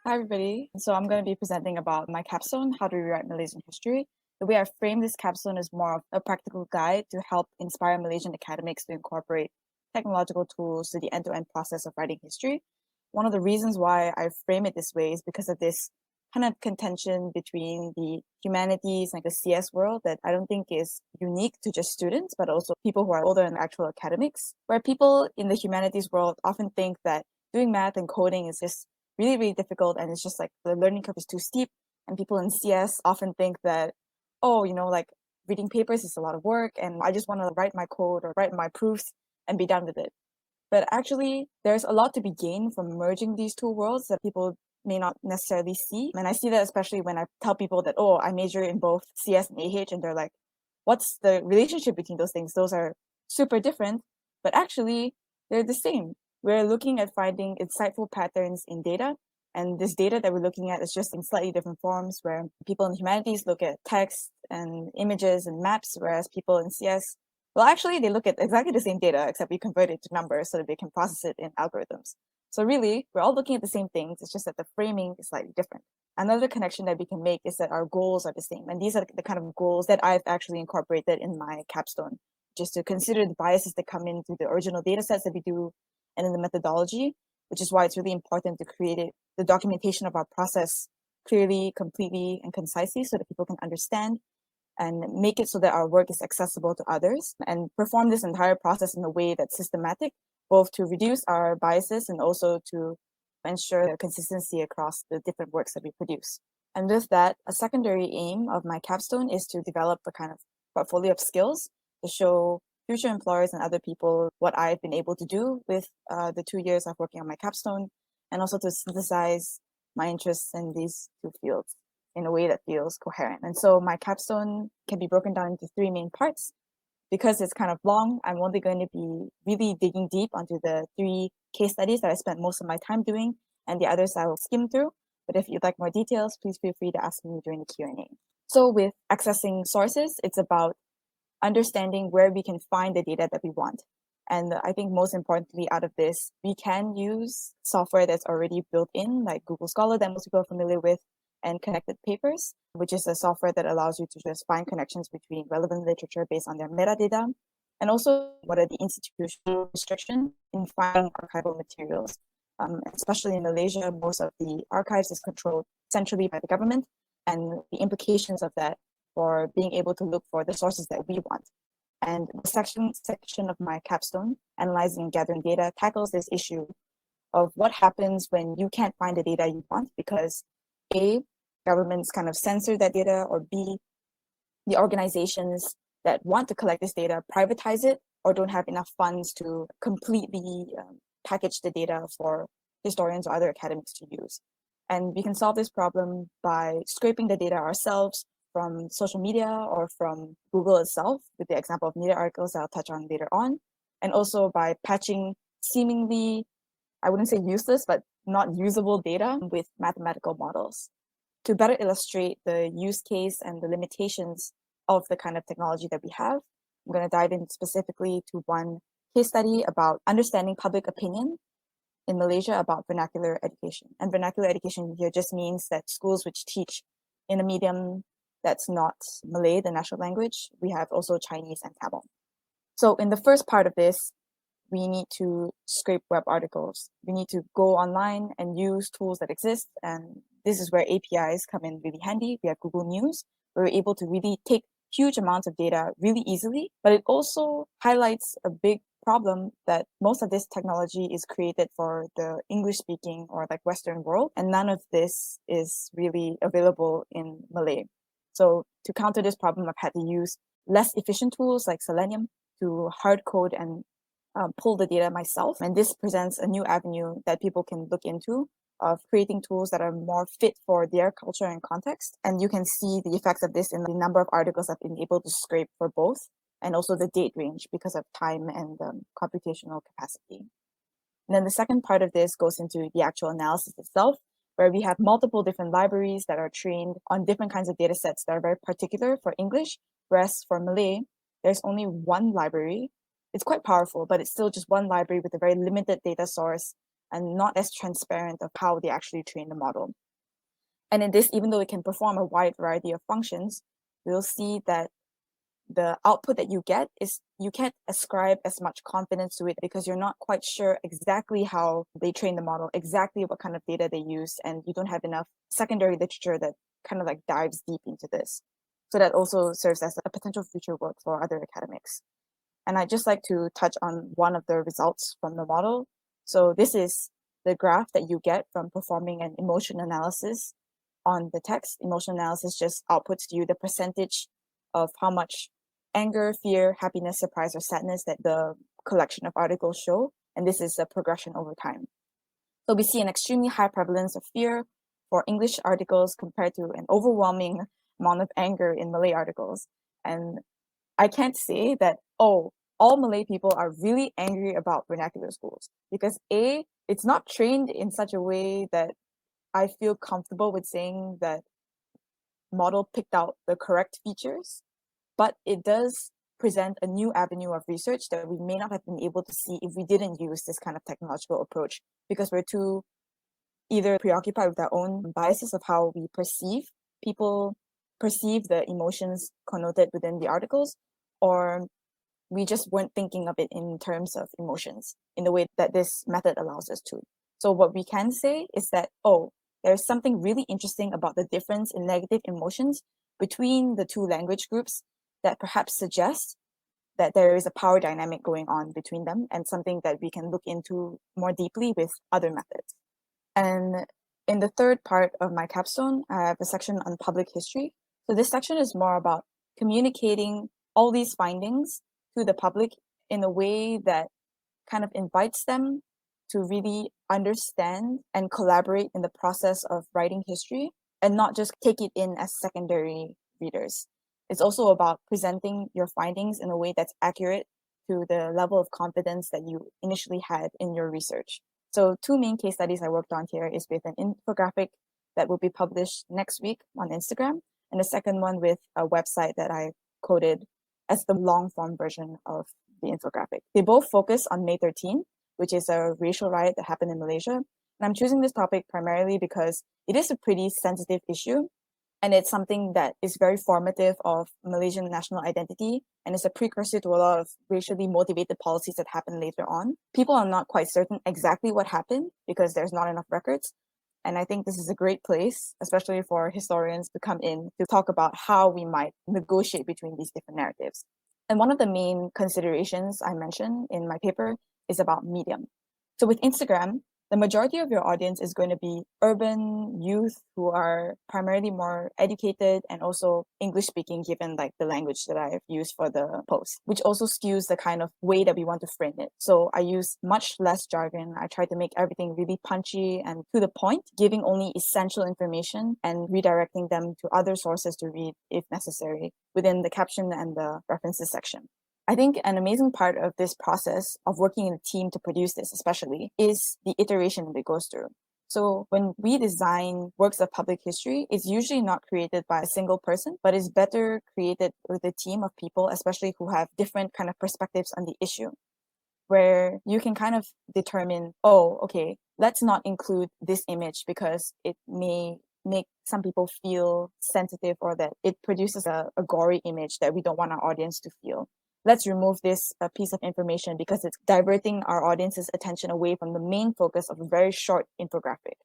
Hi, everybody. So I'm going to be presenting about my capstone, How to Rewrite Malaysian History. The way I frame this capstone is more of a practical guide to help inspire Malaysian academics to incorporate technological tools to the end-to-end process of writing history. One of the reasons why I frame it this way is because of this kind of contention between the humanities and the CS world that I don't think is unique to just students, but also people who are older in actual academics, where people in the humanities world often think that doing math and coding is just really, really difficult. And it's just like the learning curve is too steep. And people in CS often think that, oh, like reading papers is a lot of work and I just want to write my code or write my proofs and be done with it. But actually, there's a lot to be gained from merging these two worlds that people may not necessarily see. And I see that especially when I tell people that, oh, I major in both CS and AH, and they're like, what's the relationship between those things? Those are super different, but actually, they're the same. We're looking at finding insightful patterns in data. And this data that we're looking at is just in slightly different forms, where people in humanities look at text and images and maps, whereas people in CS, well, actually, they look at exactly the same data, except we convert it to numbers so that they can process it in algorithms. So really, we're all looking at the same things. It's just that the framing is slightly different. Another connection that we can make is that our goals are the same. And these are the kind of goals that I've actually incorporated in my capstone, just to consider the biases that come into the original data sets that we do and in the methodology, which is why it's really important to create the documentation of our process clearly, completely, and concisely so that people can understand and make it so that our work is accessible to others and perform this entire process in a way that's systematic, both to reduce our biases and also to ensure consistency across the different works that we produce. And with that, a secondary aim of my capstone is to develop a kind of portfolio of skills to show future employers and other people what I've been able to do with the 2 years of working on my capstone, and also to synthesize my interests in these two fields in a way that feels coherent. And so my capstone can be broken down into three main parts. Because it's kind of long, I'm only going to be really digging deep onto the three case studies that I spent most of my time doing, and the others I will skim through. But if you'd like more details, please feel free to ask me during the Q&A. So with accessing sources, it's about understanding where we can find the data that we want. And I think most importantly out of this, we can use software that's already built in, like Google Scholar that most people are familiar with, and Connected Papers, which is a software that allows you to just find connections between relevant literature based on their metadata. And also, what are the institutional restrictions in finding archival materials? Especially in Malaysia, most of the archives is controlled centrally by the government, and the implications of that for being able to look for the sources that we want. And the section of my capstone, Analyzing and Gathering Data, tackles this issue of what happens when you can't find the data you want because A, governments kind of censor that data, or B, the organizations that want to collect this data privatize it or don't have enough funds to completely package the data for historians or other academics to use. And we can solve this problem by scraping the data ourselves from social media or from Google itself, with the example of media articles that I'll touch on later on, and also by patching seemingly, I wouldn't say useless, but not usable data with mathematical models. To better illustrate the use case and the limitations of the kind of technology that we have, I'm going to dive in specifically to one case study about understanding public opinion in Malaysia about vernacular education. And vernacular education here just means that schools which teach in a medium that's not Malay, the national language, we have also Chinese and Tamil. So in the first part of this, we need to scrape web articles. We need to go online and use tools that exist. And this is where APIs come in really handy. We have Google News, where we're able to really take huge amounts of data really easily, but it also highlights a big problem that most of this technology is created for the English speaking or like Western world, and none of this is really available in Malay. So to counter this problem, I've had to use less efficient tools like Selenium to hard code and pull the data myself. And this presents a new avenue that people can look into of creating tools that are more fit for their culture and context. And you can see the effects of this in the number of articles I've been able to scrape for both, and also the date range because of time and computational capacity. And then the second part of this goes into the actual analysis itself, where we have multiple different libraries that are trained on different kinds of data sets that are very particular for English, whereas for Malay, there's only one library. It's quite powerful, but it's still just one library with a very limited data source and not as transparent of how they actually train the model. And in this, even though it can perform a wide variety of functions, we'll see that the output that you get is you can't ascribe as much confidence to it because you're not quite sure exactly how they train the model, exactly what kind of data they use, and you don't have enough secondary literature that kind of like dives deep into this. So that also serves as a potential future work for other academics. And I'd just like to touch on one of the results from the model. So this is the graph that you get from performing an emotion analysis on the text. Emotion analysis just outputs to you the percentage of how much anger, fear, happiness, surprise, or sadness that the collection of articles show. And this is a progression over time. So we see an extremely high prevalence of fear for English articles compared to an overwhelming amount of anger in Malay articles. And I can't say that, oh, all Malay people are really angry about vernacular schools because A, it's not trained in such a way that I feel comfortable with saying that model picked out the correct features, but it does present a new avenue of research that we may not have been able to see if we didn't use this kind of technological approach because we're too either preoccupied with our own biases of how we people perceive the emotions connoted within the articles, or we just weren't thinking of it in terms of emotions in the way that this method allows us to. So what we can say is that, oh, there's something really interesting about the difference in negative emotions between the two language groups that perhaps suggests that there is a power dynamic going on between them and something that we can look into more deeply with other methods. And in the third part of my capstone, I have a section on public history. So this section is more about communicating all these findings to the public in a way that kind of invites them to really understand and collaborate in the process of writing history and not just take it in as secondary readers. It's also about presenting your findings in a way that's accurate to the level of confidence that you initially had in your research. So two main case studies I worked on here is with an infographic that will be published next week on Instagram, and the second one with a website that I coded as the long form version of the infographic. They both focus on May 13, which is a racial riot that happened in Malaysia. And I'm choosing this topic primarily because it is a pretty sensitive issue, and it's something that is very formative of Malaysian national identity and is a precursor to a lot of racially motivated policies that happen later on. People are not quite certain exactly what happened because there's not enough records. And I think this is a great place, especially for historians, to come in to talk about how we might negotiate between these different narratives. And one of the main considerations I mentioned in my paper is about medium. So with Instagram, the majority of your audience is going to be urban youth who are primarily more educated and also English speaking, given like the language that I've used for the post, which also skews the kind of way that we want to frame it. So I use much less jargon. I try to make everything really punchy and to the point, giving only essential information and redirecting them to other sources to read if necessary within the caption and the references section. I think an amazing part of this process of working in a team to produce this, especially, is the iteration that it goes through. So when we design works of public history, it's usually not created by a single person, but is better created with a team of people, especially who have different kind of perspectives on the issue, where you can kind of determine, oh, okay, let's not include this image because it may make some people feel sensitive or that it produces a gory image that we don't want our audience to feel. Let's remove this piece of information because it's diverting our audience's attention away from the main focus of a very short infographic.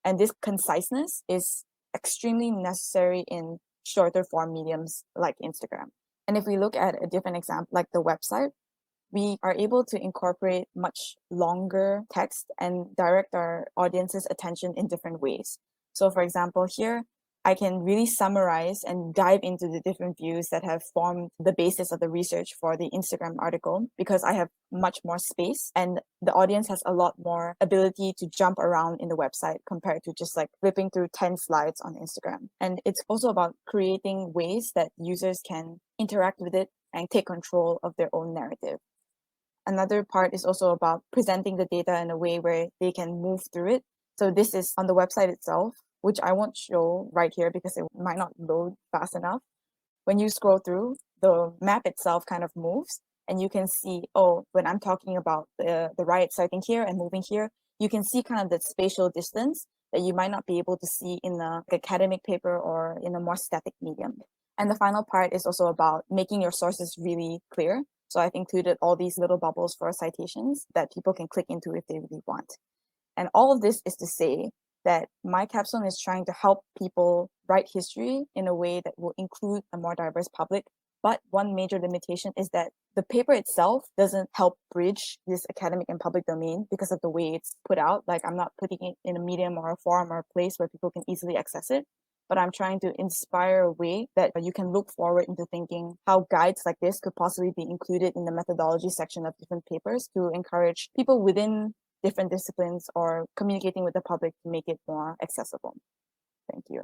And this conciseness is extremely necessary in shorter form mediums like Instagram. And if we look at a different example, like the website, we are able to incorporate much longer text and direct our audience's attention in different ways. So for example, here, I can really summarize and dive into the different views that have formed the basis of the research for the Instagram article because I have much more space and the audience has a lot more ability to jump around in the website compared to just like flipping through 10 slides on Instagram. And it's also about creating ways that users can interact with it and take control of their own narrative. Another part is also about presenting the data in a way where they can move through it. So this is on the website itself, which I won't show right here because it might not load fast enough. When you scroll through, the map itself kind of moves and you can see, oh, when I'm talking about the riot starting here and moving here, you can see kind of that spatial distance that you might not be able to see in an academic paper or in a more static medium. And the final part is also about making your sources really clear. So I've included all these little bubbles for citations that people can click into if they really want. And all of this is to say that my capstone is trying to help people write history in a way that will include a more diverse public. But one major limitation is that the paper itself doesn't help bridge this academic and public domain because of the way it's put out. Like, I'm not putting it in a medium or a forum or a place where people can easily access it, but I'm trying to inspire a way that you can look forward into thinking how guides like this could possibly be included in the methodology section of different papers to encourage people within different disciplines or communicating with the public to make it more accessible. Thank you.